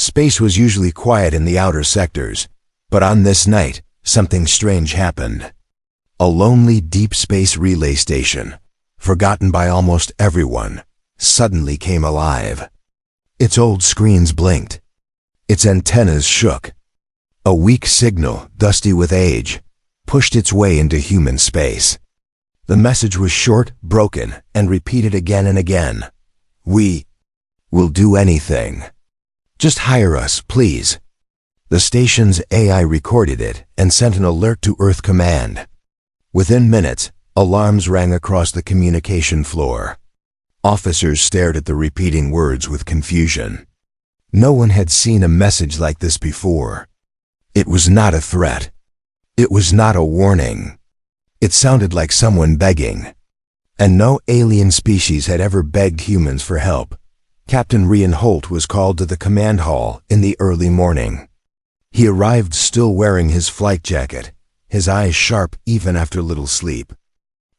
Space was usually quiet in the outer sectors, but on this night, something strange happened. A lonely deep space relay station, forgotten by almost everyone, suddenly came alive. Its old screens blinked. Its antennas shook. A weak signal, dusty with age, pushed its way into human space. The message was short, broken, and repeated again and again. "We will do anything. Just hire us, please." The station's AI recorded it and sent an alert to Earth Command. Within minutes, alarms rang across the communication floor. Officers stared at the repeating words with confusion. No one had seen a message like this before. It was not a threat. It was not a warning. It sounded like someone begging. And no alien species had ever begged humans for help. Captain Rian Holt was called to the command hall in the early morning. He arrived still wearing his flight jacket, his eyes sharp even after little sleep.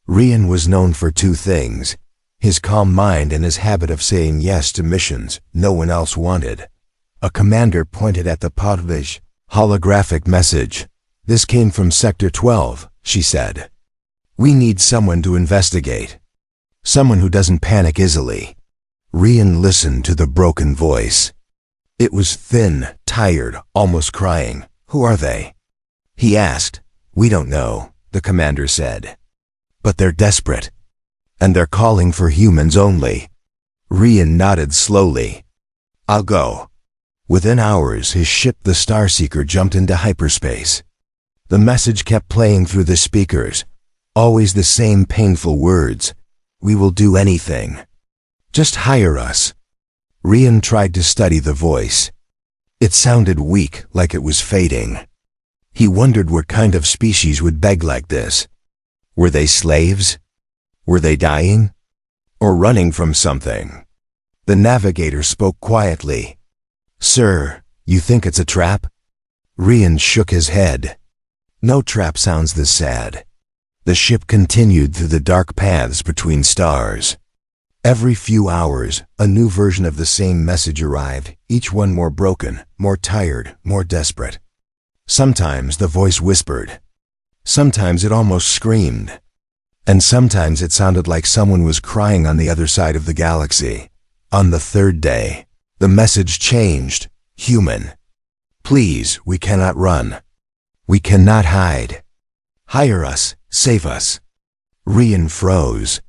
Rian was known for two things: his calm mind and his habit of saying yes to missions no one else wanted. A commander pointed at the Podvish holographic message. "This came from Sector 12, she said. "We need someone to investigate. Someone who doesn't panic easily." Rian listened to the broken voice. It was thin, tired, almost crying. "Who are they?" he asked. "We don't know," the commander said. "But they're desperate. And they're calling for humans only." Rian nodded slowly. "I'll go." Within hours, his ship, the Starseeker, jumped into hyperspace. The message kept playing through the speakers, always the same painful words. "We will do anything. Just hire us." Rian tried to study the voice. It sounded weak, like it was fading. He wondered what kind of species would beg like this. Were they slaves? Were they dying? Or running from something? The navigator spoke quietly. "Sir, you think it's a trap?" Rian shook his head. "No trap sounds this sad." The ship continued through the dark paths between stars. Every few hours, a new version of the same message arrived, each one more broken, more tired, more desperate. Sometimes the voice whispered. Sometimes it almost screamed. And sometimes it sounded like someone was crying on the other side of the galaxy. On the third day, the message changed. "Human. Please, we cannot run. We cannot hide. Hire us, save us." Rian froze.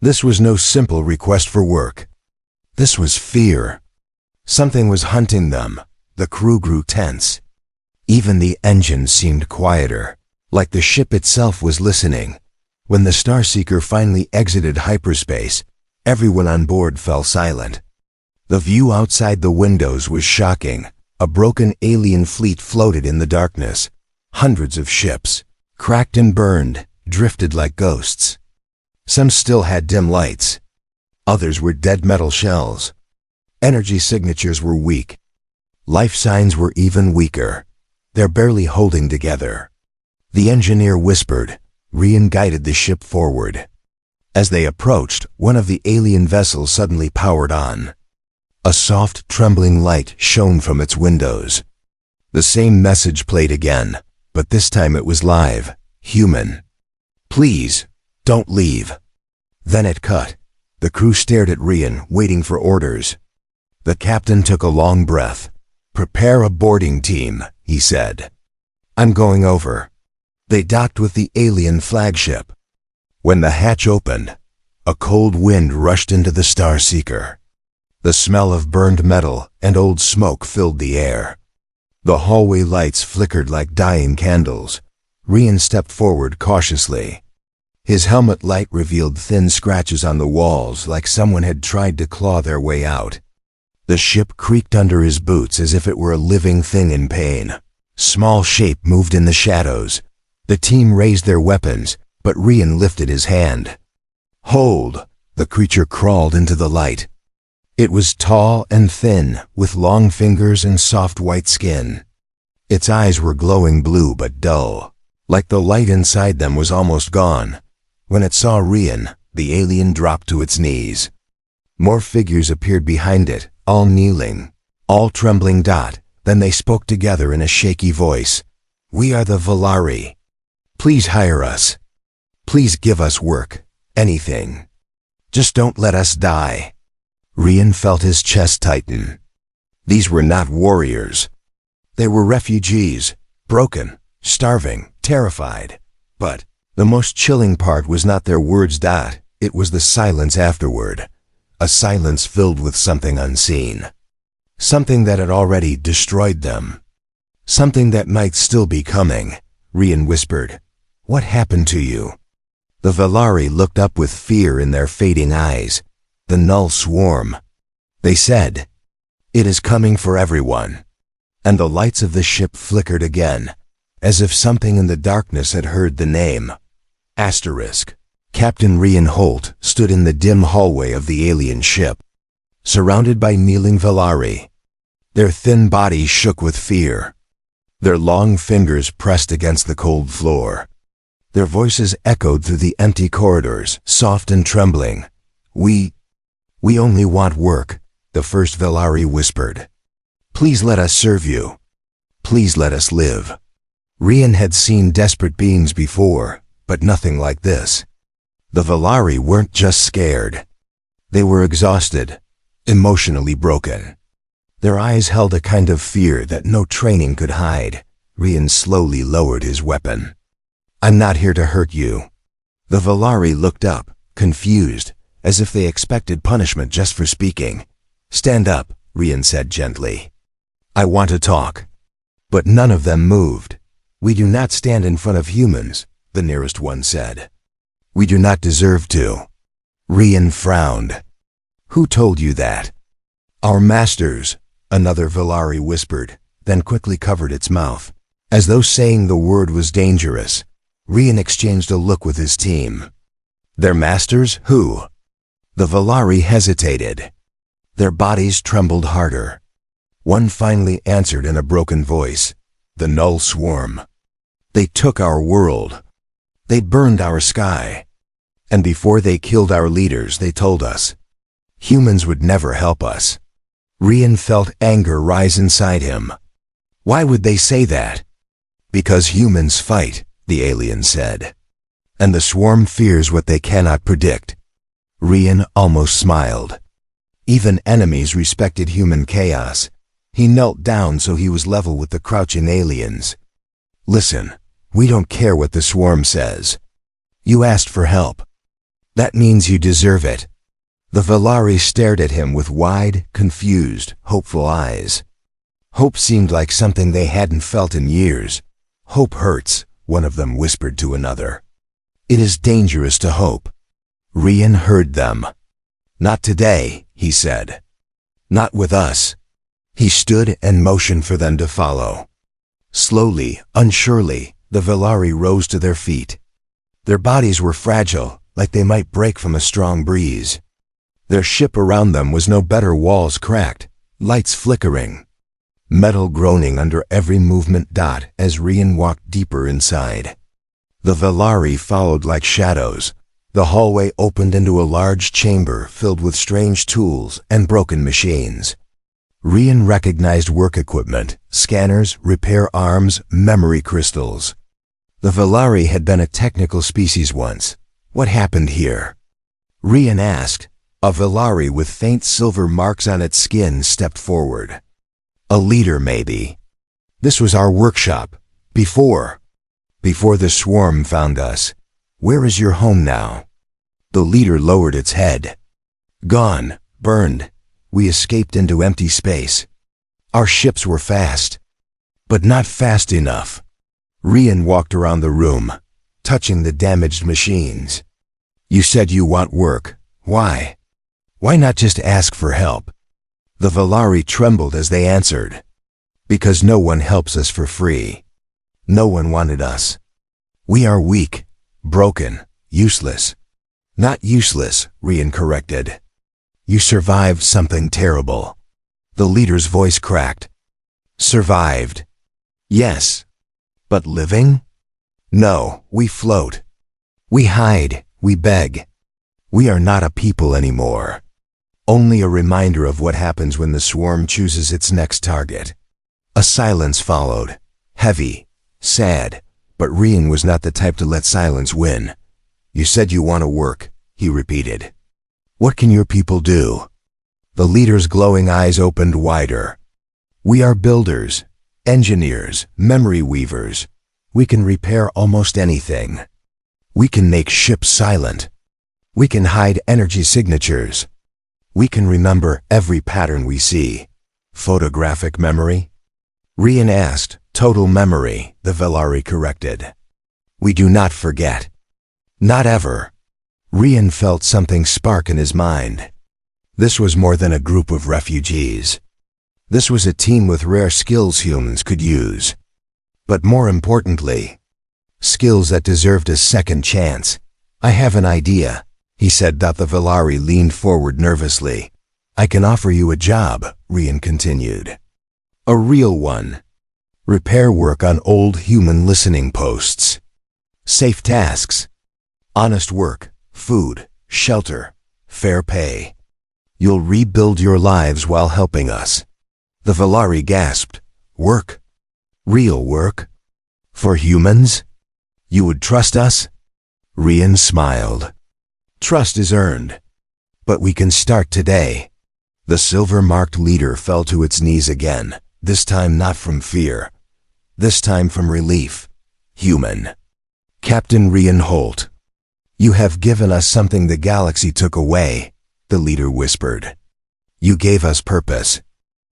This was no simple request for work. This was fear. Something was hunting them. The crew grew tense. Even the engine seemed quieter, like the ship itself was listening. When the Starseeker finally exited hyperspace, everyone on board fell silent. The view outside the windows was shocking. A broken alien fleet floated in the darkness. Hundreds of ships, cracked and burned, drifted like ghosts. Some still had dim lights. Others were dead metal shells. Energy signatures were weak. Life signs were even weaker. They're barely holding together. The engineer whispered. Rian guided the ship forward. As they approached, one of the alien vessels suddenly powered on. A soft, trembling light shone from its windows. The same message played again, but this time it was live. "Human. Please, don't leave." Then it cut. The crew stared at Rian, waiting for orders. The captain took a long breath. "Prepare a boarding team," he said. "I'm going over." They docked with the alien flagship. When the hatch opened, a cold wind rushed into the Starseeker. The smell of burned metal and old smoke filled the air. The hallway lights flickered like dying candles. Rian stepped forward cautiously. His helmet light revealed thin scratches on the walls, like someone had tried to claw their way out. The ship creaked under his boots as if it were a living thing in pain. Small shape moved in the shadows. The team raised their weapons, but Rian lifted his hand. "Hold!" The creature crawled into the light. It was tall and thin, with long fingers and soft white skin. Its eyes were glowing blue but dull, like the light inside them was almost gone. When it saw Rian, the alien dropped to its knees. More figures appeared behind it, all kneeling, All trembling. Then they spoke together in a shaky voice. We are the Valari. Please hire us. Please give us work. Anything. Just don't let us die. Rian felt his chest tighten. These were not warriors. They were refugees, broken, starving, terrified. But the most chilling part was not their words. It was the silence afterward. A silence filled with something unseen. Something that had already destroyed them. Something that might still be coming. Rian whispered, "What happened to you?" The Valari looked up with fear in their fading eyes. The null swarm. They said, "It is coming for everyone." And the lights of the ship flickered again, as if something in the darkness had heard the name. Asterisk. Captain Rian Holt stood in the dim hallway of the alien ship, surrounded by kneeling Valari. Their thin bodies shook with fear. Their long fingers pressed against the cold floor. Their voices echoed through the empty corridors, soft and trembling. We only want work," the first Valari whispered. "Please let us serve you. Please let us live." Rian had seen desperate beings before, but nothing like this. The Valari weren't just scared. They were exhausted, emotionally broken. Their eyes held a kind of fear that no training could hide. Rian slowly lowered his weapon. "I'm not here to hurt you." The Valari looked up, confused, as if they expected punishment just for speaking. "Stand up," Rian said gently. "I want to talk." But none of them moved. "We do not stand in front of humans," the nearest one said. "We do not deserve to." Rian frowned. "Who told you that?" "Our masters," another Valari whispered, then quickly covered its mouth. As though saying the word was dangerous, Rian exchanged a look with his team. "Their masters? Who?" The Valari hesitated. Their bodies trembled harder. One finally answered in a broken voice. "The null swarm. They took our world. They burned our sky. And before they killed our leaders, they told us humans would never help us." Rian felt anger rise inside him. Why would they say that? "Because humans fight," the alien said. "And the swarm fears what they cannot predict." Rian almost smiled. Even enemies respected human chaos. He knelt down so he was level with the crouching aliens. "Listen, we don't care what the swarm says. You asked for help. That means you deserve it." The Valari stared at him with wide, confused, hopeful eyes. Hope seemed like something they hadn't felt in years. "Hope hurts," one of them whispered to another. "It is dangerous to hope." Rian heard them. "Not today," he said. "Not with us." He stood and motioned for them to follow. Slowly, unsurely, the Valari rose to their feet. Their bodies were fragile, like they might break from a strong breeze. Their ship around them was no better, walls cracked, lights flickering, metal groaning under every movement. As Rian walked deeper inside, the Valari followed like shadows. The hallway opened into a large chamber filled with strange tools and broken machines. Rian recognized work equipment, scanners, repair arms, memory crystals. The Valari had been a technical species once. What happened here? Rian asked. A Valari with faint silver marks on its skin stepped forward. "A leader, maybe. This was our workshop. Before the swarm found us. Where is your home now?" The leader lowered its head. "Gone, burned. We escaped into empty space. Our ships were fast, but not fast enough." Rian walked around the room, touching the damaged machines. "You said you want work. Why? Why not just ask for help?" The Valari trembled as they answered. "Because no one helps us for free. No one wanted us. We are weak, broken, useless." "Not useless," Rian corrected. "You survived something terrible." The leader's voice cracked. "Survived? Yes. But living? No, we float. We hide, we beg. We are not a people anymore." only a reminder of what happens when the swarm chooses its next target. A silence followed, heavy, sad, but Rian was not the type to let silence win. "You said you want to work," he repeated. "What can your people do?" The leader's glowing eyes opened wider. "We are builders, engineers, memory weavers. We can repair almost anything. We can make ships silent. We can hide energy signatures. We can remember every pattern we see." "Photographic memory?" Rian asked. "Total memory," the Velari corrected. "We do not forget. Not ever." Rian felt something spark in his mind. This was more than a group of refugees. This was a team with rare skills humans could use. But more importantly, skills that deserved a second chance. "I have an idea," he said. The Velari leaned forward nervously. "I can offer you a job," Rian continued. "A real one. Repair work on old human listening posts. Safe tasks. Honest work, food, shelter, fair pay. You'll rebuild your lives while helping us." The Velari gasped. "Work? Real work? For humans? You would trust us?" Rian smiled. "Trust is earned. But we can start today." The silver-marked leader fell to its knees again, this time not from fear. This time from relief. "Human. Captain Rian Holt. You have given us something the galaxy took away," the leader whispered. "You gave us purpose."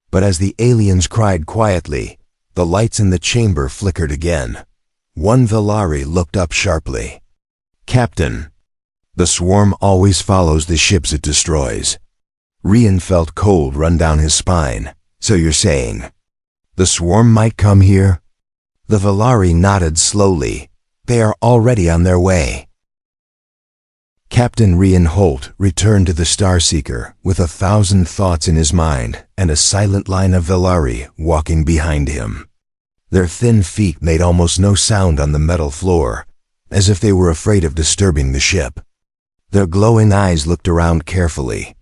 But as the aliens cried quietly, the lights in the chamber flickered again. One Velari looked up sharply. "Captain, the swarm always follows the ships it destroys." Rian felt cold run down his spine. "So you're saying the swarm might come here?" The Velari nodded slowly. "They are already on their way." Captain Rian Holt returned to the Starseeker with 1,000 thoughts in his mind and a silent line of Velari walking behind him. Their thin feet made almost no sound on the metal floor, as if they were afraid of disturbing the ship. Their glowing eyes looked around carefully,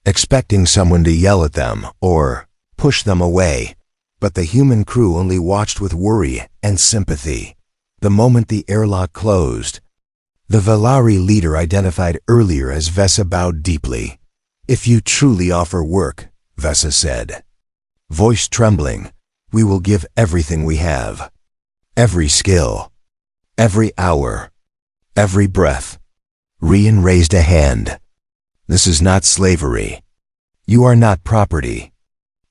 expecting someone to yell at them or push them away, but the human crew only watched with worry and sympathy. The moment the airlock closed, the Velari leader identified earlier as Vesa bowed deeply. "If you truly offer work," Vesa said, voice trembling, "we will give everything we have. Every skill. Every hour. Every breath." Rian raised a hand. "This is not slavery. You are not property.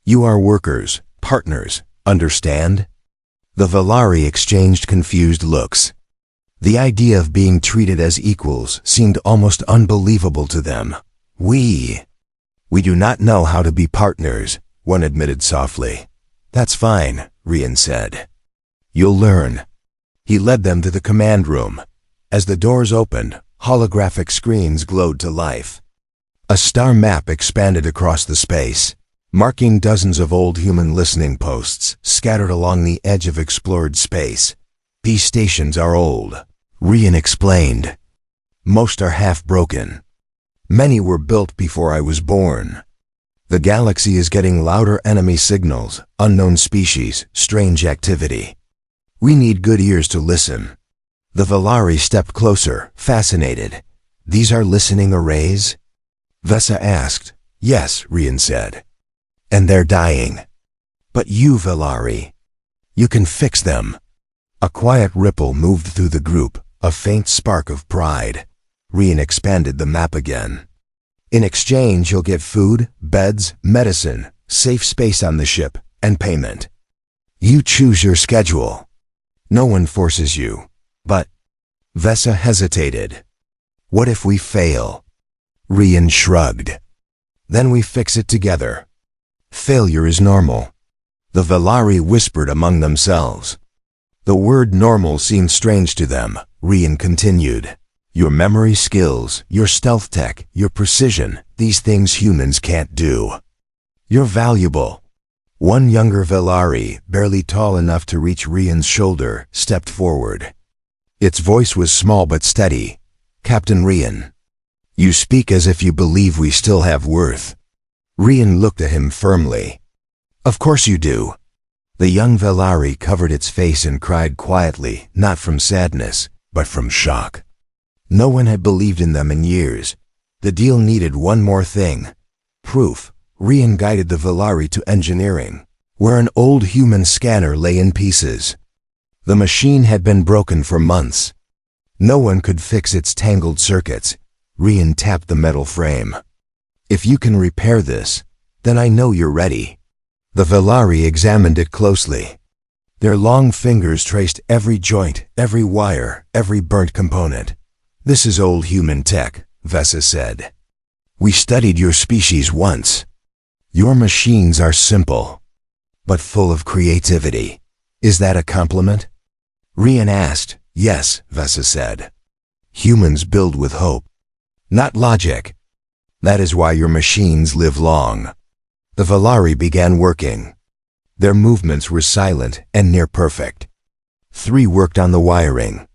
You are workers, partners, understand?" The Velari exchanged confused looks. The idea of being treated as equals seemed almost unbelievable to them. We do not know how to be partners," one admitted softly. "That's fine," Rian said. "You'll learn." He led them to the command room. As the doors opened, holographic screens glowed to life. A star map expanded across the space, marking dozens of old human listening posts scattered along the edge of explored space. "These stations are old," Rian explained. "Most are half-broken. Many were built before I was born. The galaxy is getting louder enemy signals, unknown species, strange activity. We need good ears to listen." The Velari stepped closer, fascinated. "These are listening arrays?" Vesa asked. "Yes," Rian said. "And they're dying. But you, Velari, you can fix them." A quiet ripple moved through the group, a faint spark of pride. Rian expanded the map again. "In exchange, you'll get food, beds, medicine, safe space on the ship, and payment. You choose your schedule. No one forces you. But..." Vesa hesitated. "What if we fail?" Rian shrugged. "Then we fix it together. Failure is normal." The Velari whispered among themselves. The word normal seemed strange to them. Rian continued. "Your memory skills, your stealth tech, your precision, these things humans can't do. You're valuable." One younger Velari, barely tall enough to reach Rian's shoulder, stepped forward. Its voice was small but steady. "Captain Rian, You speak as if you believe we still have worth. Rian looked at him firmly. Of course you do. The young Velari covered its face and cried quietly, not from sadness, but from shock. No one had believed in them in years. The deal needed one more thing. Proof. Rian guided the Velari to engineering, where an old human scanner lay in pieces. The machine had been broken for months. No one could fix its tangled circuits. Rian tapped the metal frame. If you can repair this, then I know you're ready. The Velari examined it closely. Their long fingers traced every joint, every wire, every burnt component. This is old human tech, Vesa said. We studied your species once. Your machines are simple, but full of creativity. Is that a compliment? Rian asked. Yes, Vesa said. Humans build with hope, not logic. That is why your machines live long. The Velari began working. Their movements were silent and near perfect. 3 worked on the wiring.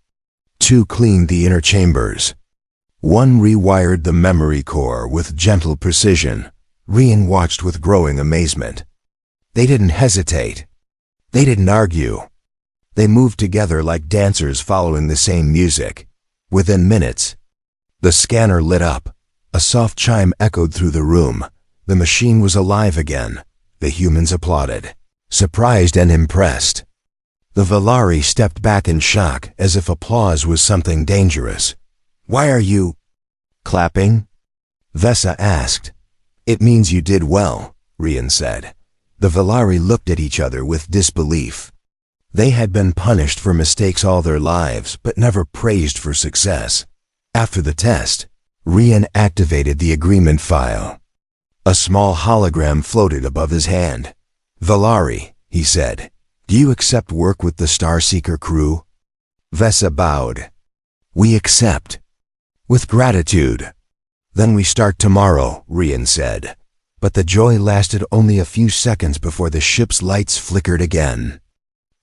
2 cleaned the inner chambers. 1 rewired the memory core with gentle precision. Rian watched with growing amazement. They didn't hesitate. They didn't argue. They moved together like dancers following the same music. Within minutes, the scanner lit up. A soft chime echoed through the room. The machine was alive again. The humans applauded, surprised and impressed. The Velari stepped back in shock, as if applause was something dangerous. Why are you clapping? Vesa asked. It means you did well, Rian said. The Velari looked at each other with disbelief. They had been punished for mistakes all their lives, but never praised for success. After the test, Rian activated the agreement file. A small hologram floated above his hand. Velari, he said, do you accept work with the Starseeker crew? Vesa bowed. We accept. With gratitude. Then we start tomorrow, Rian said. But the joy lasted only a few seconds before the ship's lights flickered again.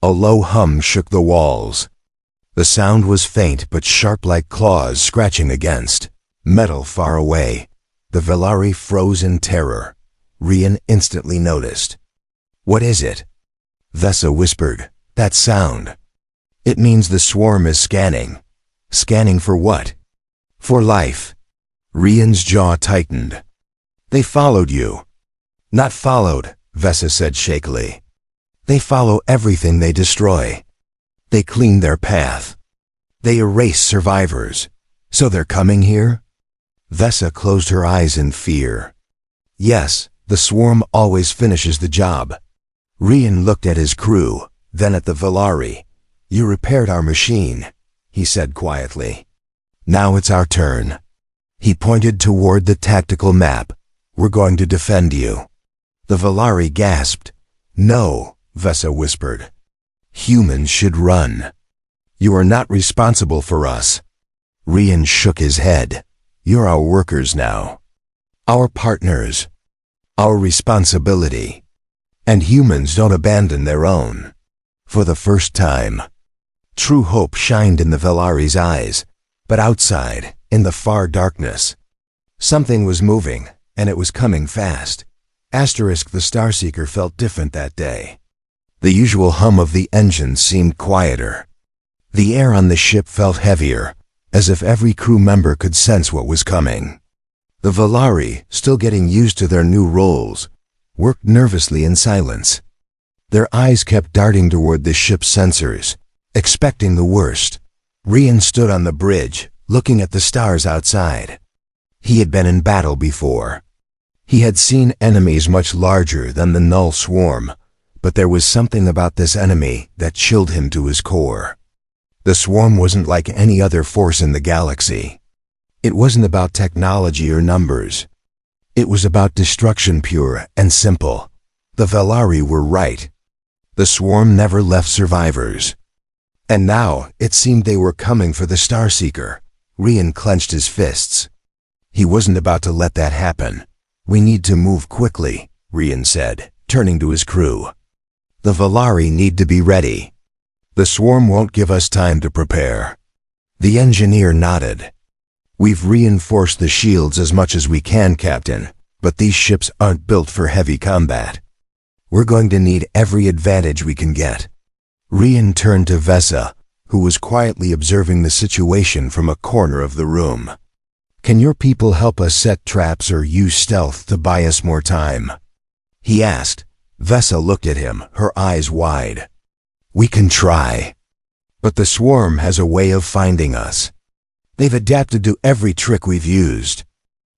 A low hum shook the walls. The sound was faint but sharp, like claws scratching against metal far away. The Velari froze in terror. Rian instantly noticed. What is it? Vesa whispered. That sound. It means the swarm is scanning. Scanning for what? For life. Rian's jaw tightened. They followed you. Not followed, Vesa said shakily. They follow everything they destroy. They clean their path. They erase survivors. So they're coming here? Vesa closed her eyes in fear. Yes, the swarm always finishes the job. Rian looked at his crew, then at the Velari. You repaired our machine, he said quietly. Now it's our turn. He pointed toward the tactical map. We're going to defend you. The Velari gasped. No, Vesa whispered. Humans should run. You are not responsible for us. Rian shook his head. You're our workers now. Our partners. Our responsibility. And humans don't abandon their own. For the first time, true hope shined in the Velari's eyes, but outside, in the far darkness, something was moving, and it was coming fast. The Starseeker felt different that day. The usual hum of the engines seemed quieter. The air on the ship felt heavier, as if every crew member could sense what was coming. The Velari, still getting used to their new roles, worked nervously in silence. Their eyes kept darting toward the ship's sensors, expecting the worst. Rian stood on the bridge, looking at the stars outside. He had been in battle before. He had seen enemies much larger than the Null Swarm, but there was something about this enemy that chilled him to his core. The Swarm wasn't like any other force in the galaxy. It wasn't about technology or numbers. It was about destruction, pure and simple. The Velari were right. The Swarm never left survivors. And now, it seemed they were coming for the Starseeker. Rian clenched his fists. He wasn't about to let that happen. We need to move quickly, Rian said, turning to his crew. The Velari need to be ready. The Swarm won't give us time to prepare. The engineer nodded. We've reinforced the shields as much as we can, Captain, but these ships aren't built for heavy combat. We're going to need every advantage we can get. Rian turned to Vesa, who was quietly observing the situation from a corner of the room. Can your people help us set traps or use stealth to buy us more time? He asked. Vesa looked at him, her eyes wide. We can try. But the swarm has a way of finding us. They've adapted to every trick we've used.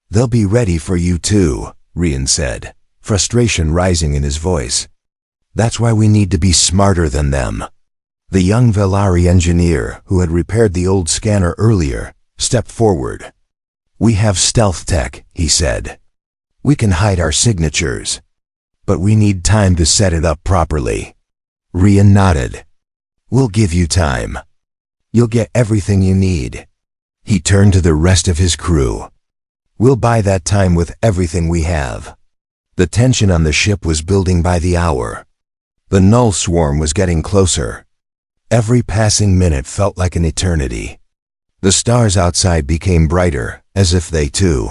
They'll be ready for you too, Rian said, frustration rising in his voice. That's why we need to be smarter than them. The young Velari engineer, who had repaired the old scanner earlier, stepped forward. We have stealth tech, he said. We can hide our signatures. But we need time to set it up properly. Rian nodded. We'll give you time. You'll get everything you need. He turned to the rest of his crew. We'll buy that time with everything we have. The tension on the ship was building by the hour. The null swarm was getting closer. Every passing minute felt like an eternity. The stars outside became brighter, as if they too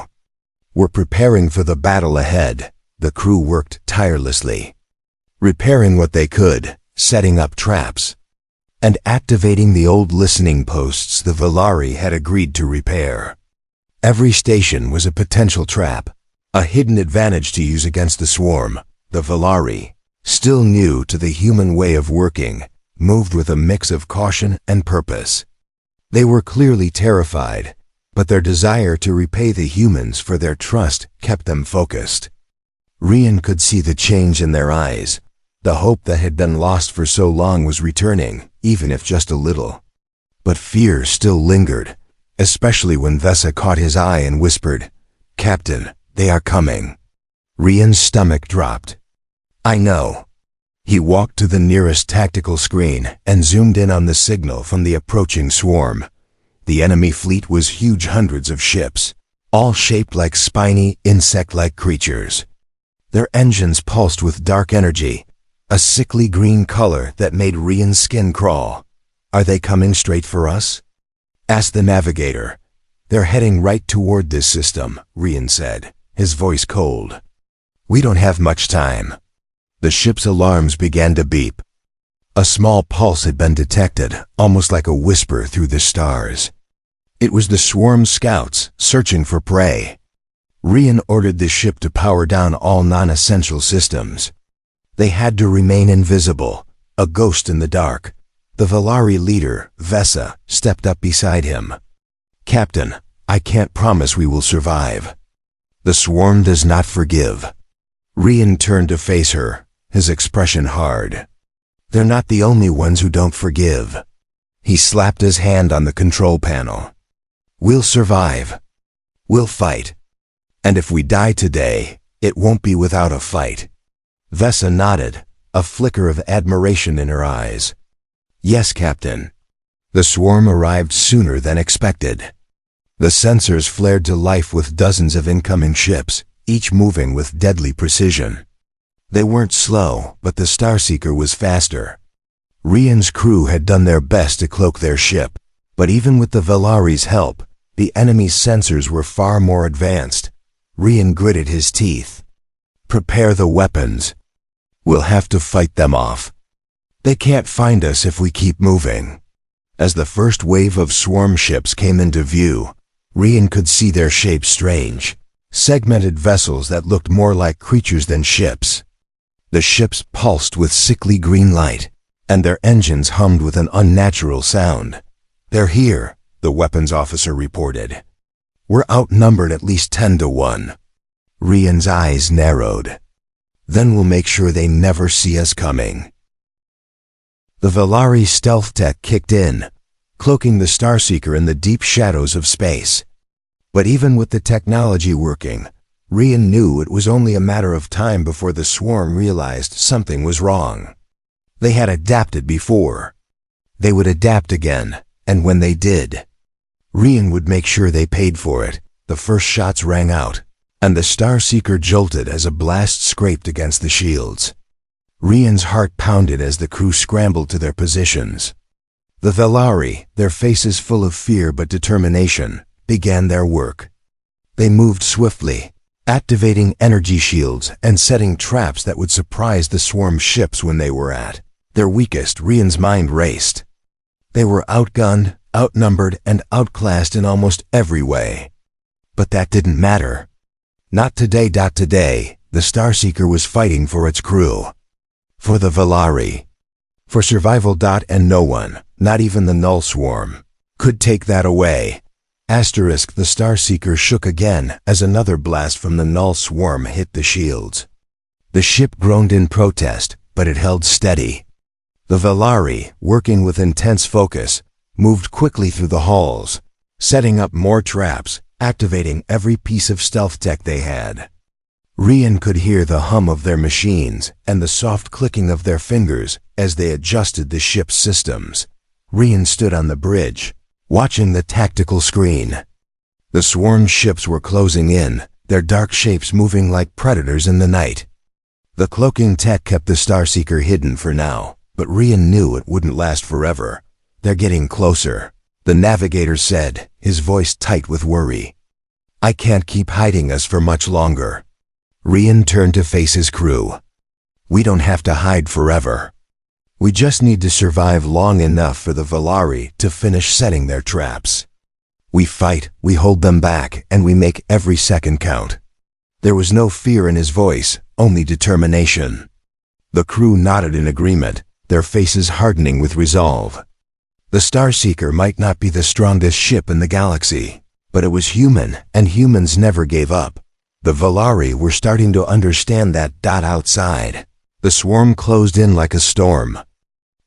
were preparing for the battle ahead. The crew worked tirelessly, repairing what they could, setting up traps, and activating the old listening posts the Velari had agreed to repair. Every station was a potential trap, a hidden advantage to use against the swarm. The Velari, still new to the human way of working, moved with a mix of caution and purpose. They were clearly terrified, but their desire to repay the humans for their trust kept them focused. Rian could see the change in their eyes. The hope that had been lost for so long was returning, even if just a little. But fear still lingered, especially when Vesa caught his eye and whispered, "Captain, they are coming." Rian's stomach dropped. I know. He walked to the nearest tactical screen and zoomed in on the signal from the approaching swarm. The enemy fleet was huge, hundreds of ships, all shaped like spiny, insect-like creatures. Their engines pulsed with dark energy, a sickly green color that made Rian's skin crawl. Are they coming straight for us? Asked the navigator. They're heading right toward this system, Rian said, his voice cold. We don't have much time. The ship's alarms began to beep. A small pulse had been detected, almost like a whisper through the stars. It was the swarm's scouts searching for prey. Rian ordered the ship to power down all non-essential systems. They had to remain invisible, a ghost in the dark. The Velari leader, Vesa, stepped up beside him. Captain, I can't promise we will survive. The swarm does not forgive. Rian turned to face her, his expression hard. They're not the only ones who don't forgive. He slapped his hand on the control panel. We'll survive. We'll fight. And if we die today, it won't be without a fight. Vesa nodded, a flicker of admiration in her eyes. Yes, Captain. The swarm arrived sooner than expected. The sensors flared to life with dozens of incoming ships, each moving with deadly precision. They weren't slow, but the Starseeker was faster. Rian's crew had done their best to cloak their ship, but even with the Velari's help, the enemy's sensors were far more advanced. Rian gritted his teeth. Prepare the weapons. We'll have to fight them off. They can't find us if we keep moving. As the first wave of swarm ships came into view, Rian could see their shapes strange, segmented vessels that looked more like creatures than ships. The ships pulsed with sickly green light, and their engines hummed with an unnatural sound. They're here, the weapons officer reported. We're outnumbered at least 10 to 1. Rian's eyes narrowed. Then we'll make sure they never see us coming. The Velari stealth tech kicked in, cloaking the Starseeker in the deep shadows of space. But even with the technology working, Rian knew it was only a matter of time before the swarm realized something was wrong. They had adapted before. They would adapt again, and when they did, Rian would make sure they paid for it. The first shots rang out, and the Starseeker jolted as a blast scraped against the shields. Rian's heart pounded as the crew scrambled to their positions. The Velari, their faces full of fear but determination, began their work. They moved swiftly, activating energy shields and setting traps that would surprise the swarm ships when they were at their weakest. Rian's mind raced. They were outgunned, outnumbered, and outclassed in almost every way. But that didn't matter. Not today. Today, the Starseeker was fighting for its crew. For the Valari. For survival. And no one, not even the Null Swarm, could take that away. Asterisk. The Starseeker shook again as another blast from the Null Swarm hit the shields. The ship groaned in protest, but it held steady. The Valari, working with intense focus, moved quickly through the halls, setting up more traps, activating every piece of stealth tech they had. Rian could hear the hum of their machines and the soft clicking of their fingers as they adjusted the ship's systems. Rian stood on the bridge, watching the tactical screen. The swarm ships were closing in, their dark shapes moving like predators in the night. The cloaking tech kept the Starseeker hidden for now, but Rian knew it wouldn't last forever. They're getting closer, the navigator said, his voice tight with worry. I can't keep hiding us for much longer. Rian turned to face his crew. We don't have to hide forever. We just need to survive long enough for the Valari to finish setting their traps. We fight, we hold them back, and we make every second count. There was no fear in his voice, only determination. The crew nodded in agreement, their faces hardening with resolve. The Starseeker might not be the strongest ship in the galaxy, but it was human, and humans never gave up. The Valari were starting to understand that. Outside, the swarm closed in like a storm.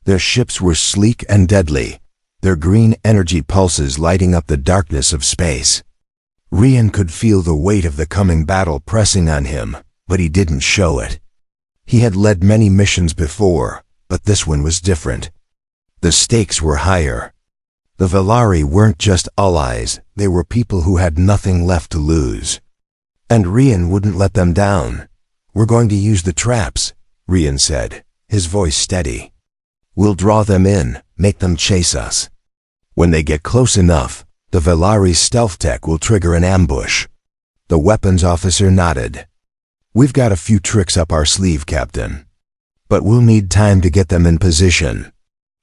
Their ships were sleek and deadly, their green energy pulses lighting up the darkness of space. Rian could feel the weight of the coming battle pressing on him, but he didn't show it. He had led many missions before, but this one was different. The stakes were higher. The Valari weren't just allies, they were people who had nothing left to lose. And Rian wouldn't let them down. We're going to use the traps, Rian said, his voice steady. We'll draw them in, make them chase us. When they get close enough, the Valari's stealth tech will trigger an ambush. The weapons officer nodded. We've got a few tricks up our sleeve, Captain. But we'll need time to get them in position.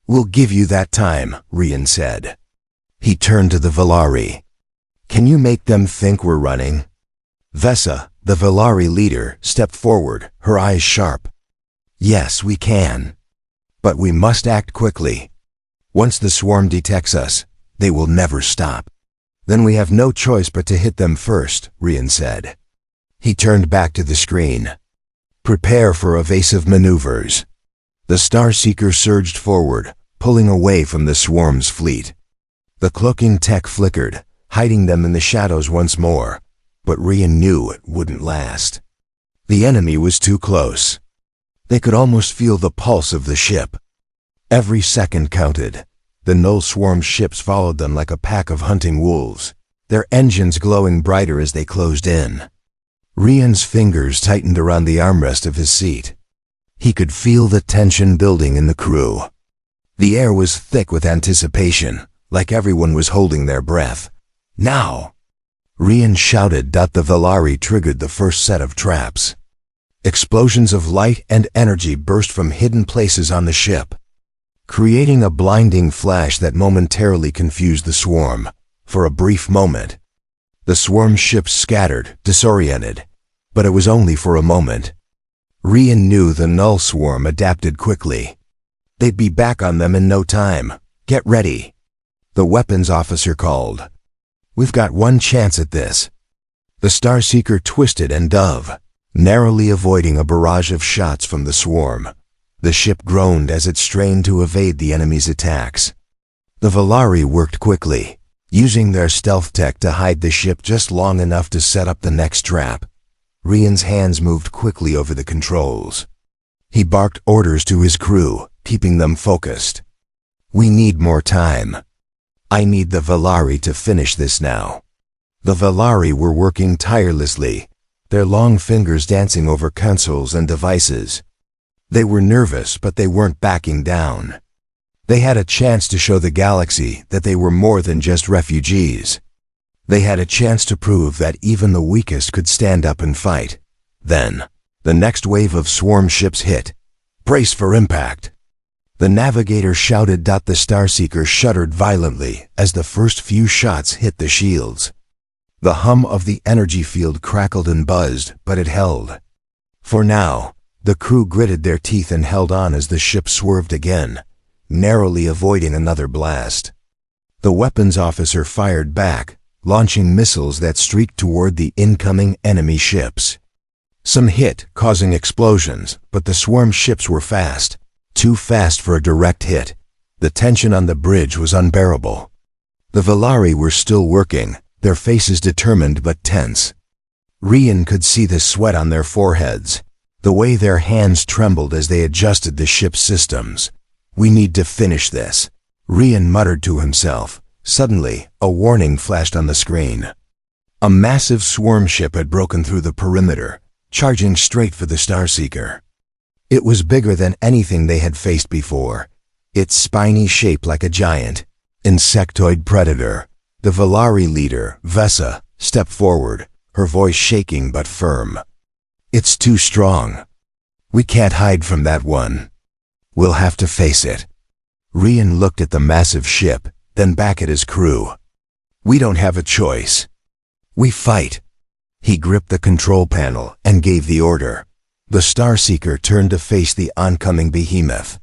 We'll give you that time, Rian said. He turned to the Valari. Can you make them think we're running? Vesa, the Valari leader, stepped forward, her eyes sharp. Yes, we can. But we must act quickly. Once the swarm detects us, they will never stop. Then we have no choice but to hit them first, Rian said. He turned back to the screen. Prepare for evasive maneuvers. The Starseeker surged forward, pulling away from the swarm's fleet. The cloaking tech flickered, hiding them in the shadows once more, but Rian knew it wouldn't last. The enemy was too close. They could almost feel the pulse of the ship. Every second counted. The Null Swarm ships followed them like a pack of hunting wolves, their engines glowing brighter as they closed in. Rian's fingers tightened around the armrest of his seat. He could feel the tension building in the crew. The air was thick with anticipation, like everyone was holding their breath. Now! Rian shouted. The Valari triggered the first set of traps. Explosions of light and energy burst from hidden places on the ship, creating a blinding flash that momentarily confused the swarm. For a brief moment, the swarm ships scattered, disoriented, but it was only for a moment. Rian knew the Null Swarm adapted quickly. They'd be back on them in no time. Get ready. The weapons officer called. We've got one chance at this. The Starseeker twisted and dove, narrowly avoiding a barrage of shots from the swarm. The ship groaned as it strained to evade the enemy's attacks. The Valari worked quickly, using their stealth tech to hide the ship just long enough to set up the next trap. Rian's hands moved quickly over the controls. He barked orders to his crew, keeping them focused. We need more time. I need the Valari to finish this now. The Valari were working tirelessly, their long fingers dancing over consoles and devices. They were nervous, but they weren't backing down. They had a chance to show the galaxy that they were more than just refugees. They had a chance to prove that even the weakest could stand up and fight. Then, the next wave of swarm ships hit. "Brace for impact!" The navigator shouted. The Starseeker shuddered violently as the first few shots hit the shields. The hum of the energy field crackled and buzzed, but it held. For now, the crew gritted their teeth and held on as the ship swerved again, narrowly avoiding another blast. The weapons officer fired back, launching missiles that streaked toward the incoming enemy ships. Some hit, causing explosions, but the swarm ships were fast. Too fast for a direct hit. The tension on the bridge was unbearable. The Valari were still working, their faces determined but tense. Rian could see the sweat on their foreheads, the way their hands trembled as they adjusted the ship's systems. "We need to finish this," Rian muttered to himself. Suddenly, a warning flashed on the screen. A massive swarm ship had broken through the perimeter, charging straight for the Starseeker. It was bigger than anything they had faced before, its spiny shape like a giant, insectoid predator. The Valari leader, Vesa, stepped forward, her voice shaking but firm. "It's too strong. We can't hide from that one. We'll have to face it." Rian looked at the massive ship, then back at his crew. "We don't have a choice. We fight." He gripped the control panel and gave the order. The Starseeker turned to face the oncoming behemoth.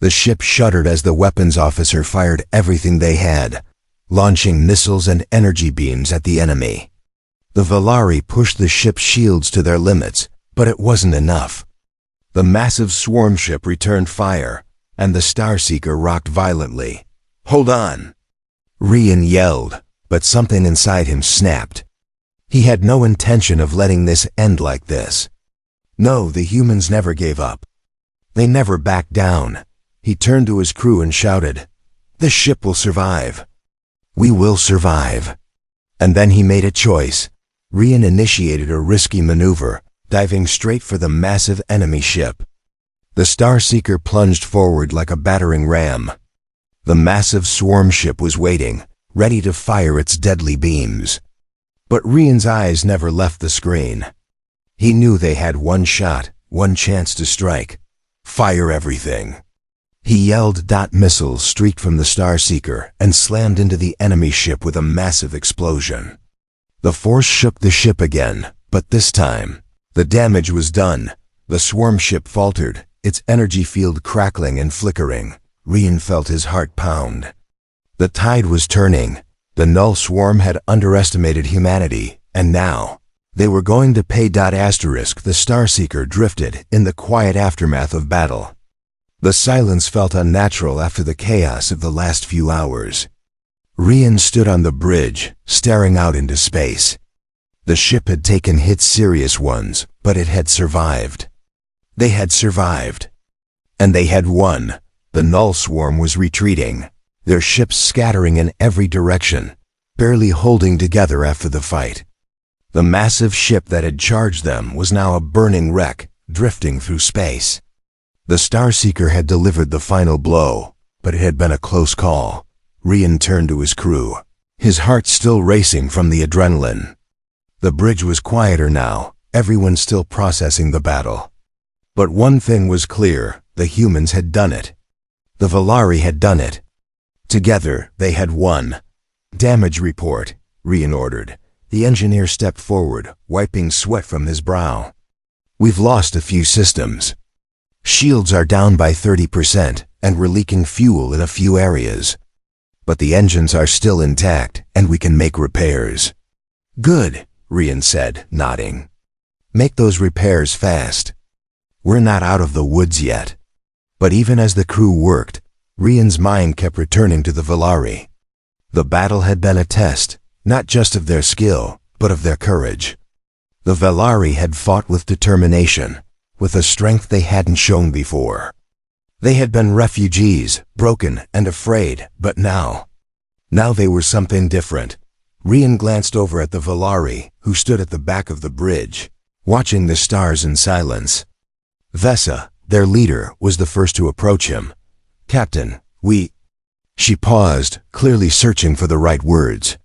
The ship shuddered as the weapons officer fired everything they had, launching missiles and energy beams at the enemy. The Valari pushed the ship's shields to their limits, but it wasn't enough. The massive swarm ship returned fire, and the Starseeker rocked violently. "Hold on!" Rian yelled, but something inside him snapped. He had no intention of letting this end like this. No, the humans never gave up. They never backed down. He turned to his crew and shouted, "This ship will survive. We will survive." And then he made a choice. Rian initiated a risky maneuver, diving straight for the massive enemy ship. The Starseeker plunged forward like a battering ram. The massive swarm ship was waiting, ready to fire its deadly beams. But Rian's eyes never left the screen. He knew they had one shot, one chance to strike. Fire everything. He yelled. Missiles streaked from the Starseeker and slammed into the enemy ship with a massive explosion. The force shook the ship again, but this time, the damage was done. The swarm ship faltered, its energy field crackling and flickering. Rian felt his heart pound. The tide was turning. The null swarm had underestimated humanity, and now, they were going to pay. The Starseeker drifted in the quiet aftermath of battle. The silence felt unnatural after the chaos of the last few hours. Rian stood on the bridge, staring out into space. The ship had taken hits, serious ones, but it had survived. They had survived. And they had won. The null swarm was retreating, their ships scattering in every direction, barely holding together after the fight. The massive ship that had charged them was now a burning wreck, drifting through space. The Starseeker had delivered the final blow, but it had been a close call. Rian turned to his crew, his heart still racing from the adrenaline. The bridge was quieter now, everyone still processing the battle. But one thing was clear, the humans had done it. The Valari had done it. Together, they had won. "Damage report," Rian ordered. The engineer stepped forward, wiping sweat from his brow. "We've lost a few systems. Shields are down by 30%, and we're leaking fuel in a few areas. But the engines are still intact, and we can make repairs." "Good," Rian said, nodding. "Make those repairs fast. We're not out of the woods yet." But even as the crew worked, Rian's mind kept returning to the Valari. The battle had been a test, not just of their skill, but of their courage. The Valari had fought with determination, with a strength they hadn't shown before. They had been refugees, broken and afraid, but now they were something different. Rian glanced over at the Valari, who stood at the back of the bridge, watching the stars in silence. Vesa, their leader, was the first to approach him. "Captain, we..." She paused, clearly searching for the right words.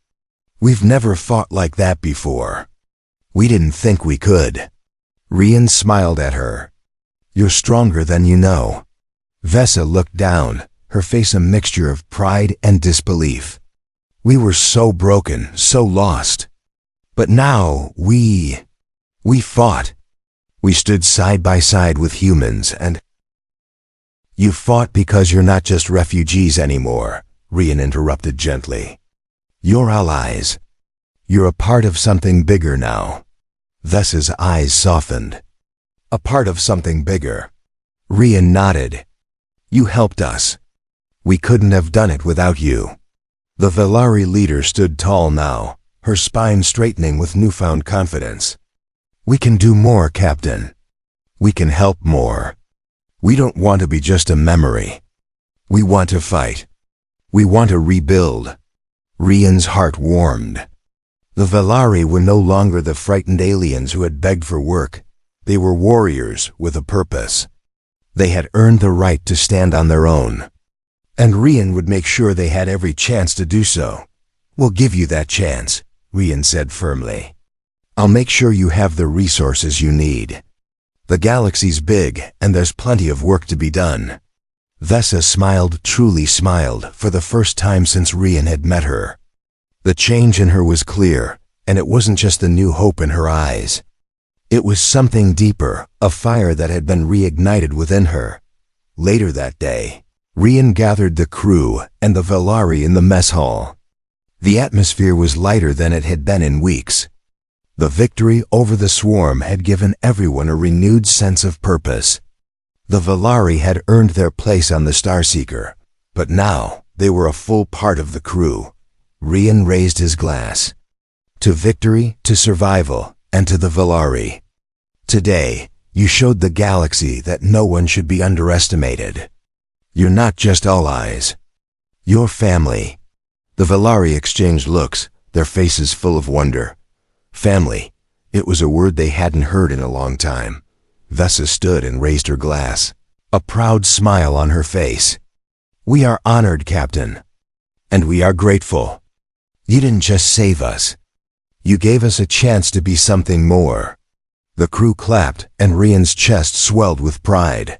We've never fought like that before. We didn't think we could." Rian smiled at her. "You're stronger than you know." Vesa looked down, her face a mixture of pride and disbelief. "We were so broken, so lost. But now we fought. We stood side by side with humans and—" "You fought because you're not just refugees anymore," Rian interrupted gently. "You're allies. You're a part of something bigger now." Vesa's eyes softened. "A part of something bigger." Rian nodded. "You helped us. We couldn't have done it without you." The Velari leader stood tall now, her spine straightening with newfound confidence. "We can do more, Captain. We can help more. We don't want to be just a memory. We want to fight. We want to rebuild." Rian's heart warmed. The Velari were no longer the frightened aliens who had begged for work. They were warriors with a purpose. They had earned the right to stand on their own. And Rian would make sure they had every chance to do so. "We'll give you that chance," Rian said firmly. "I'll make sure you have the resources you need. The galaxy's big, and there's plenty of work to be done." Vesa smiled, truly smiled, for the first time since Rian had met her. The change in her was clear, and it wasn't just the new hope in her eyes. It was something deeper, a fire that had been reignited within her. Later that day, Rian gathered the crew and the Velari in the mess hall. The atmosphere was lighter than it had been in weeks. The victory over the swarm had given everyone a renewed sense of purpose. The Velari had earned their place on the Starseeker, but now they were a full part of the crew. Rian raised his glass. "To victory, to survival, and to the Velari. Today, you showed the galaxy that no one should be underestimated. You're not just allies. You're family." The Velari exchanged looks, their faces full of wonder. Family. It was a word they hadn't heard in a long time. Vesa stood and raised her glass, a proud smile on her face. "We are honored, Captain. And we are grateful. You didn't just save us. You gave us a chance to be something more." The crew clapped, and Rian's chest swelled with pride.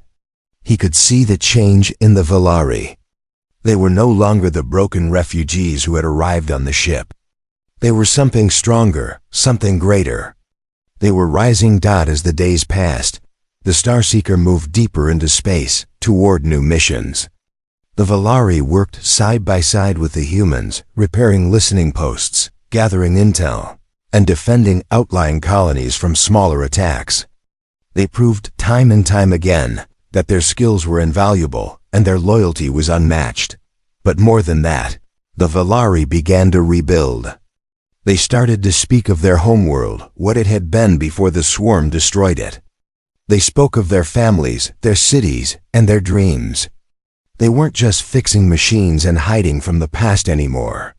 He could see the change in the Velari. They were no longer the broken refugees who had arrived on the ship. They were something stronger, something greater. They were rising as the days passed. The Starseeker moved deeper into space, toward new missions. The Velari worked side by side with the humans, repairing listening posts, gathering intel, and defending outlying colonies from smaller attacks. They proved time and time again that their skills were invaluable and their loyalty was unmatched. But more than that, the Velari began to rebuild. They started to speak of their homeworld, what it had been before the swarm destroyed it. They spoke of their families, their cities, and their dreams. They weren't just fixing machines and hiding from the past anymore.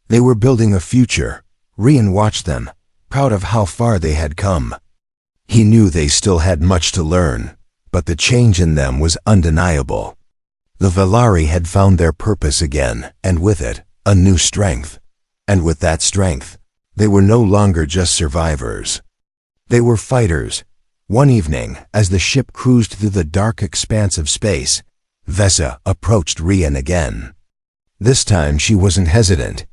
They were building a future. Rian watched them, proud of how far they had come. He knew they still had much to learn, but the change in them was undeniable. The Velari had found their purpose again, and with it, a new strength. And with that strength, they were no longer just survivors. They were fighters. One evening, as the ship cruised through the dark expanse of space, Vesa approached Rian again. This time she wasn't hesitant.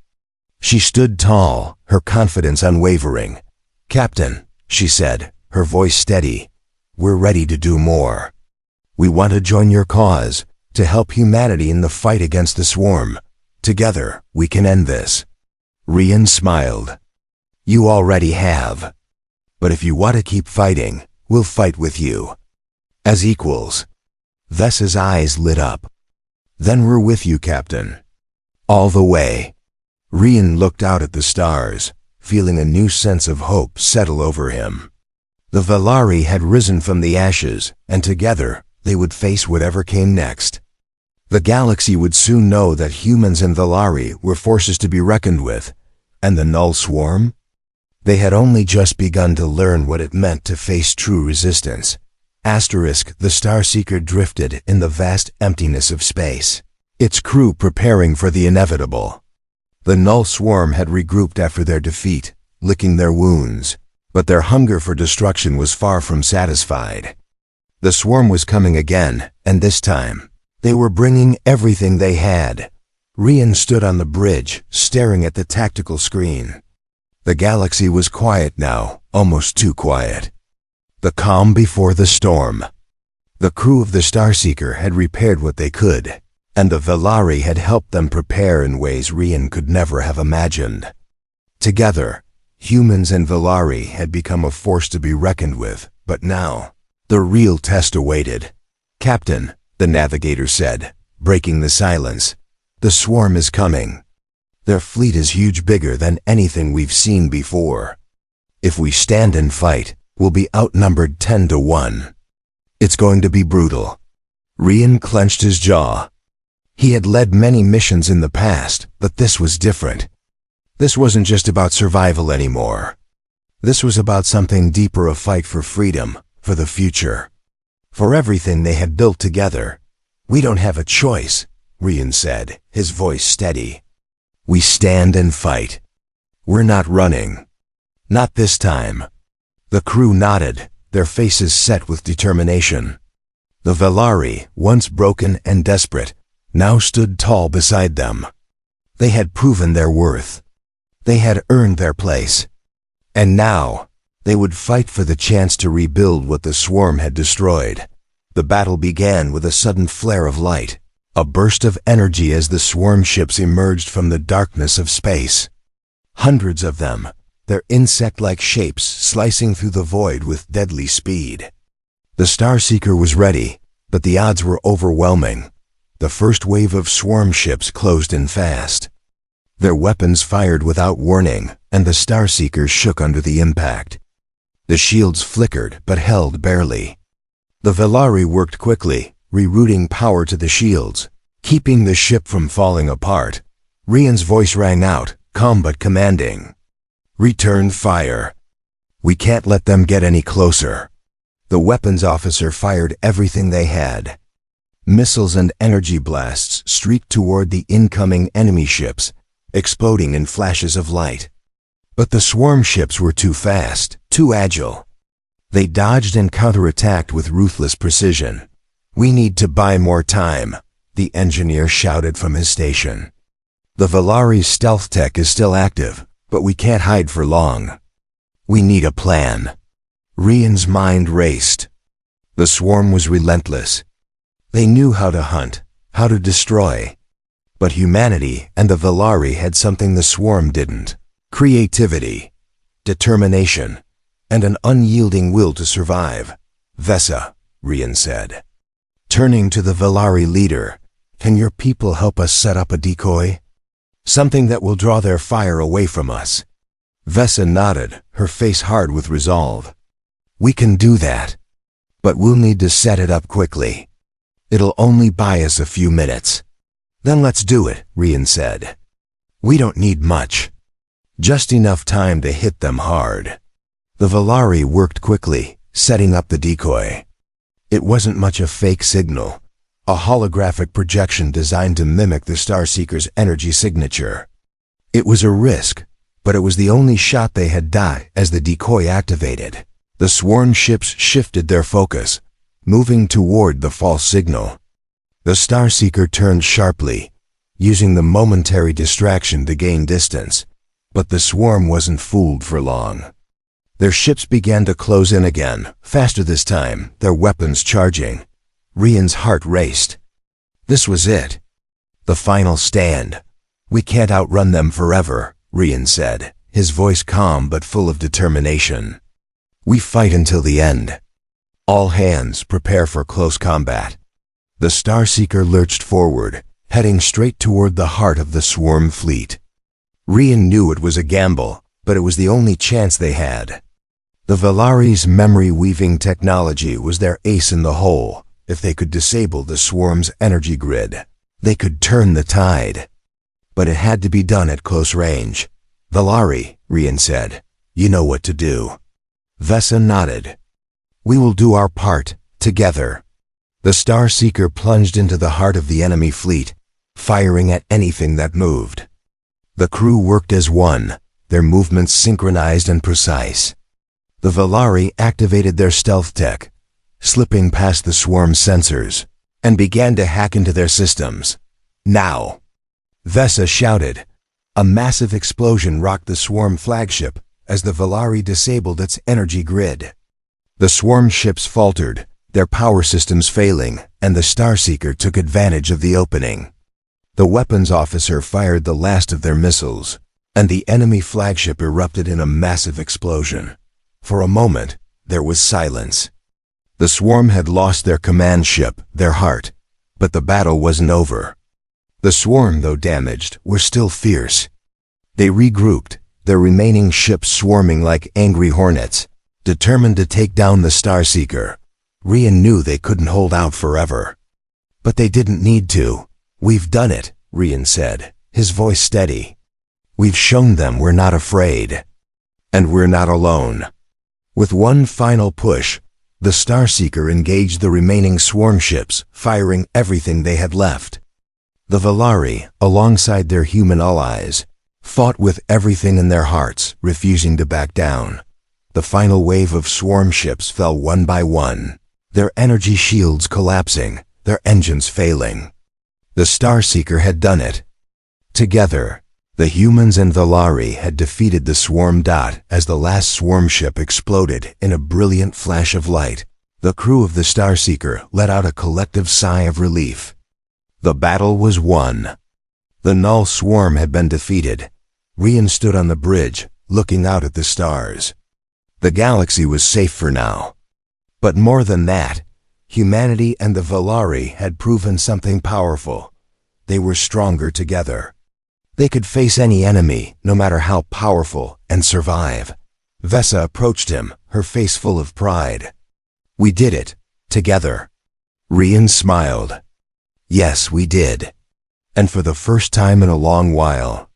She stood tall, her confidence unwavering. "Captain," she said, her voice steady, "we're ready to do more. We want to join your cause, to help humanity in the fight against the swarm. Together, we can end this." Rian smiled. "You already have. But if you want to keep fighting, we'll fight with you. As equals." Vesa's eyes lit up. "Then we're with you, Captain. All the way." Rian looked out at the stars, feeling a new sense of hope settle over him. The Velari had risen from the ashes, and together they would face whatever came next. The galaxy would soon know that humans and Velari were forces to be reckoned with, and the Null Swarm? They had only just begun to learn what it meant to face true resistance. The Starseeker drifted in the vast emptiness of space, its crew preparing for the inevitable. The Null Swarm had regrouped after their defeat, licking their wounds, but their hunger for destruction was far from satisfied. The swarm was coming again, and this time, they were bringing everything they had. Rian stood on the bridge, staring at the tactical screen. The galaxy was quiet now, almost too quiet. The calm before the storm. The crew of the Starseeker had repaired what they could, and the Velari had helped them prepare in ways Rian could never have imagined. Together, humans and Velari had become a force to be reckoned with, but now, the real test awaited. "Captain," the navigator said, breaking the silence, "the swarm is coming. Their fleet is huge, bigger than anything we've seen before. If we stand and fight, we'll be outnumbered 10 to 1. It's going to be brutal." Rian clenched his jaw. He had led many missions in the past, but this was different. This wasn't just about survival anymore. This was about something deeper, a fight for freedom, for the future, for everything they had built together. "We don't have a choice," Rian said, his voice steady. "We stand and fight. We're not running. Not this time." The crew nodded, their faces set with determination. The Velari, once broken and desperate, now stood tall beside them. They had proven their worth. They had earned their place. And now, they would fight for the chance to rebuild what the swarm had destroyed. The battle began with a sudden flare of light, a burst of energy as the swarm ships emerged from the darkness of space. Hundreds of them, their insect-like shapes slicing through the void with deadly speed. The Starseeker was ready, but the odds were overwhelming. The first wave of swarm ships closed in fast. Their weapons fired without warning, and the Starseeker shook under the impact. The shields flickered but held barely. The Velari worked quickly, rerouting power to the shields, keeping the ship from falling apart. Rian's voice rang out, calm but commanding. "Return fire. We can't let them get any closer." The weapons officer fired everything they had. Missiles and energy blasts streaked toward the incoming enemy ships, exploding in flashes of light. But the swarm ships were too fast, too agile. They dodged and counterattacked with ruthless precision. "We need to buy more time," the engineer shouted from his station. "The Velari's stealth tech is still active, but we can't hide for long. We need a plan." Rian's mind raced. The swarm was relentless. They knew how to hunt, how to destroy. But humanity and the Velari had something the swarm didn't: creativity, determination, and an unyielding will to survive. "Vesa," Rian said, turning to the Velari leader, "can your people help us set up a decoy? Something that will draw their fire away from us." Vesa nodded, her face hard with resolve. "We can do that. But we'll need to set it up quickly. It'll only buy us a few minutes." "Then let's do it," Rian said. "We don't need much. Just enough time to hit them hard." The Velari worked quickly, setting up the decoy. It wasn't much a fake signal, a holographic projection designed to mimic the Starseeker's energy signature. It was a risk, but it was the only shot they had died as the decoy activated. The swarm ships shifted their focus, moving toward the false signal. The Starseeker turned sharply, using the momentary distraction to gain distance, but the swarm wasn't fooled for long. Their ships began to close in again, faster this time, their weapons charging. Rian's heart raced. This was it. The final stand. "We can't outrun them forever," Rian said, his voice calm but full of determination. "We fight until the end. All hands prepare for close combat." The Starseeker lurched forward, heading straight toward the heart of the swarm fleet. Rian knew it was a gamble, but it was the only chance they had. The Velari's memory-weaving technology was their ace in the hole. If they could disable the swarm's energy grid, they could turn the tide. But it had to be done at close range. "Velari," Rian said, "you know what to do." Vesa nodded. "We will do our part, together." The Starseeker plunged into the heart of the enemy fleet, firing at anything that moved. The crew worked as one, their movements synchronized and precise. The Valari activated their stealth tech, slipping past the swarm's sensors, and began to hack into their systems. Now! Vesa shouted. A massive explosion rocked the swarm flagship as the Valari disabled its energy grid. The swarm ships faltered, their power systems failing, and the Starseeker took advantage of the opening. The weapons officer fired the last of their missiles, and the enemy flagship erupted in a massive explosion. For a moment, there was silence. The swarm had lost their command ship, their heart, but the battle wasn't over. The swarm, though damaged, were still fierce. They regrouped, their remaining ships swarming like angry hornets, determined to take down the Starseeker. Rian knew they couldn't hold out forever. But they didn't need to. "We've done it," Rian said, his voice steady. "We've shown them we're not afraid. And we're not alone." With one final push, the Starseeker engaged the remaining swarm ships, firing everything they had left. The Valari, alongside their human allies, fought with everything in their hearts, refusing to back down. The final wave of swarm ships fell one by one, their energy shields collapsing, their engines failing. The Starseeker had done it. Together, the humans and Valari had defeated the swarm. As the last swarm ship exploded in a brilliant flash of light, the crew of the Starseeker let out a collective sigh of relief. The battle was won. The Null swarm had been defeated. Rian stood on the bridge, looking out at the stars. The galaxy was safe for now. But more than that, humanity and the Valari had proven something powerful. They were stronger together. They could face any enemy, no matter how powerful, and survive. Vesa approached him, her face full of pride. "We did it, together." Rian smiled. "Yes, we did. And for the first time in a long while,